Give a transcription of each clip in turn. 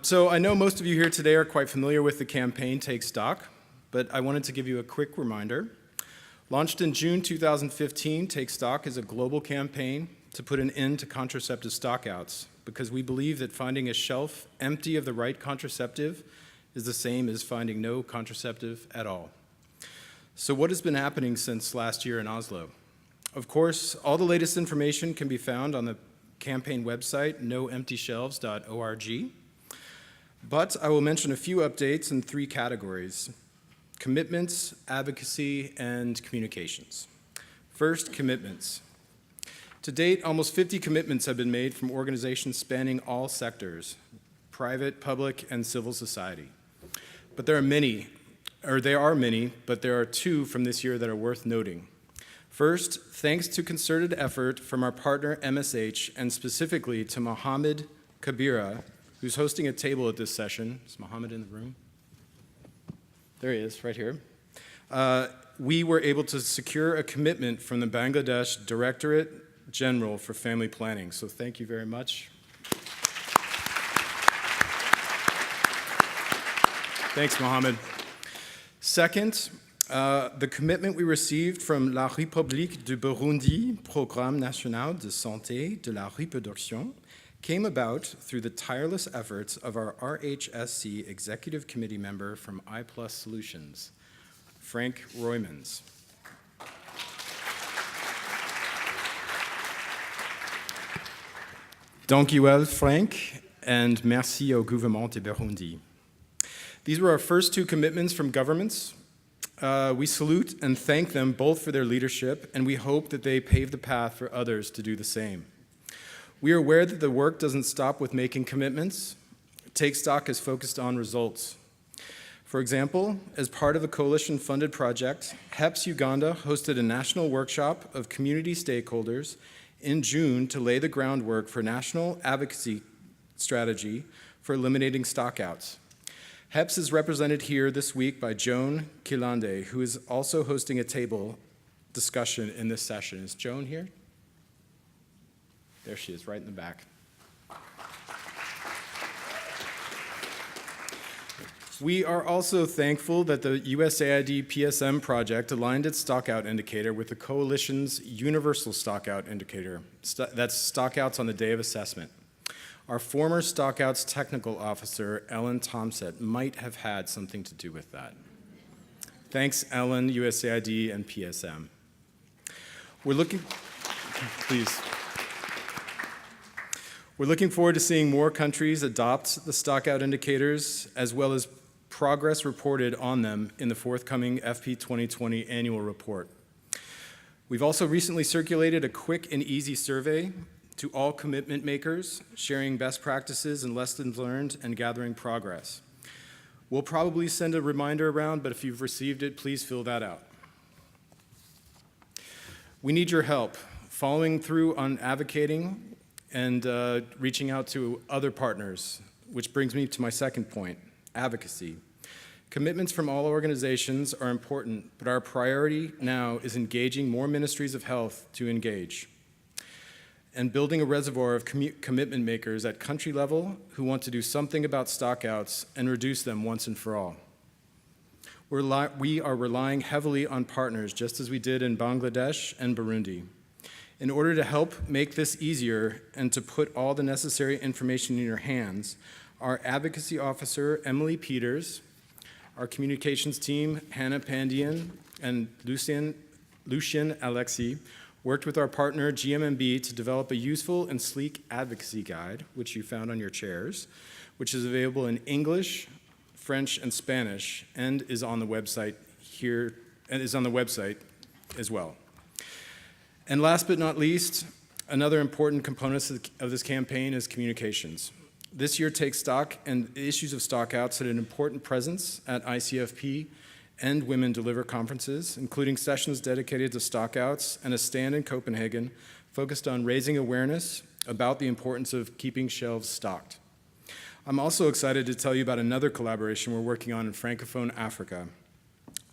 So I know most of you here today are quite familiar with the campaign TakeStock, but I wanted to give you a quick reminder. Launched in June 2015, TakeStock is a global campaign to put an end to contraceptive stockouts because we believe that finding a shelf empty of the right contraceptive is the same as finding no contraceptive at all. So what has been happening since last year in Oslo? Of course, all the latest information can be found on the campaign website, noemptyshelves.org. But I will mention a few updates in three categories: commitments, advocacy, and communications. First, commitments. To date, almost 50 commitments have been made from organizations spanning all sectors, private, public, and civil society. But there are many, but there are two from this year that are worth noting. First, thanks to concerted effort from our partner MSH, and specifically to Mohammed Kabira, who's hosting a table at this session. Is Mohammed in the room? There he is, right here. We were able to secure a commitment from the Bangladesh Directorate General for Family Planning. So thank you very much. Thanks, Mohammed. Second, the commitment we received from La République du Burundi, Programme National de Santé de la Reproduction, came about through the tireless efforts of our RHSC Executive Committee member from iPlus Solutions, Frank Roymans. Dankjewel, Frank, and merci au gouvernement de Burundi. These were our first two commitments from governments. We salute and thank them both for their leadership, and we hope that they pave the path for others to do the same. We are aware that the work doesn't stop with making commitments. TakeStock is focused on results. For example, as part of a coalition-funded project, HEPS Uganda hosted a national workshop of community stakeholders in June to lay the groundwork for national advocacy strategy for eliminating stockouts. HEPS is represented here this week by Joan Kilande, who is also hosting a table discussion in this session. Is Joan here? There she is, right in the back. We are also thankful that the USAID PSM project aligned its stockout indicator with the coalition's universal stockout indicator. That's stockouts on the day of assessment. Our former stockouts technical officer, Ellen Thompson, might have had something to do with that. Thanks, Ellen, USAID, and PSM. We're looking forward to seeing more countries adopt the stockout indicators, as well as progress reported on them in the forthcoming FP 2020 annual report. We've also recently circulated a quick and easy survey to all commitment makers, sharing best practices and lessons learned and gathering progress. We'll probably send a reminder around, but if you've received it, please fill that out. We need your help following through on advocating and reaching out to other partners, which brings me to my second point, advocacy. Commitments from all organizations are important, but our priority now is engaging more ministries of health to engage and building a reservoir of commitment makers at country level who want to do something about stockouts and reduce them once and for all. We are relying heavily on partners, just as we did in Bangladesh and Burundi. In order to help make this easier and to put all the necessary information in your hands, our advocacy officer, Emily Peters, our communications team, Hannah Pandian, and Lucien Alexi, worked with our partner, GMMB, to develop a useful and sleek advocacy guide, which you found on your chairs, which is available in English, French, and Spanish, and is on the website here, and is on the website as well. And last but not least, another important component of this campaign is communications. This year, TakeStock and issues of stockouts had an important presence at ICFP and Women Deliver conferences, including sessions dedicated to stockouts and a stand in Copenhagen focused on raising awareness about the importance of keeping shelves stocked. I'm also excited to tell you about another collaboration we're working on in Francophone Africa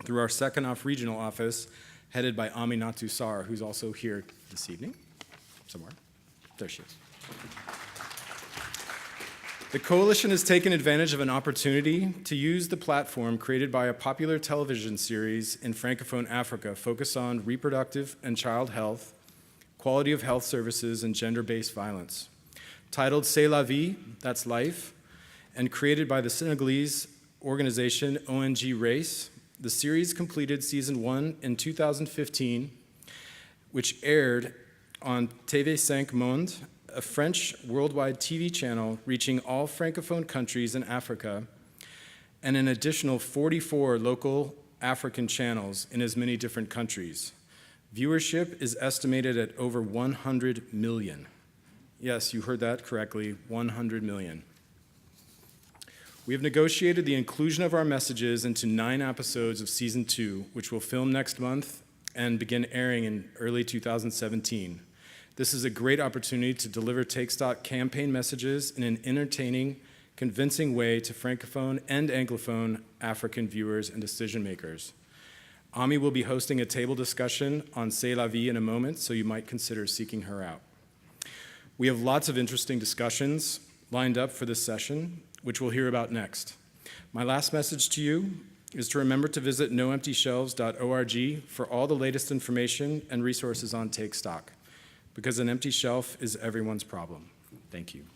through our second regional office, headed by Aminatu Sarr, who's also here this evening, somewhere. There she is. The coalition has taken advantage of an opportunity to use the platform created by a popular television series in Francophone Africa focused on reproductive and child health, quality of health services, and gender-based violence. Titled C'est la vie, that's life, and created by the Senegalese organization ONG Race, the series completed season 1 in 2015, which aired on TV5 Monde, a French worldwide TV channel reaching all Francophone countries in Africa, and an additional 44 local African channels in as many different countries. Viewership is estimated at over 100 million. Yes, you heard that correctly, 100 million. We have negotiated the inclusion of our messages into 9 episodes of season 2, which will film next month and begin airing in early 2017. This is a great opportunity to deliver TakeStock campaign messages in an entertaining, convincing way to Francophone and Anglophone African viewers and decision makers. Ami will be hosting a table discussion on C'est la vie in a moment, so you might consider seeking her out. We have lots of interesting discussions lined up for this session, which we'll hear about next. My last message to you is to remember to visit noemptyshelves.org for all the latest information and resources on TakeStock, because an empty shelf is everyone's problem. Thank you.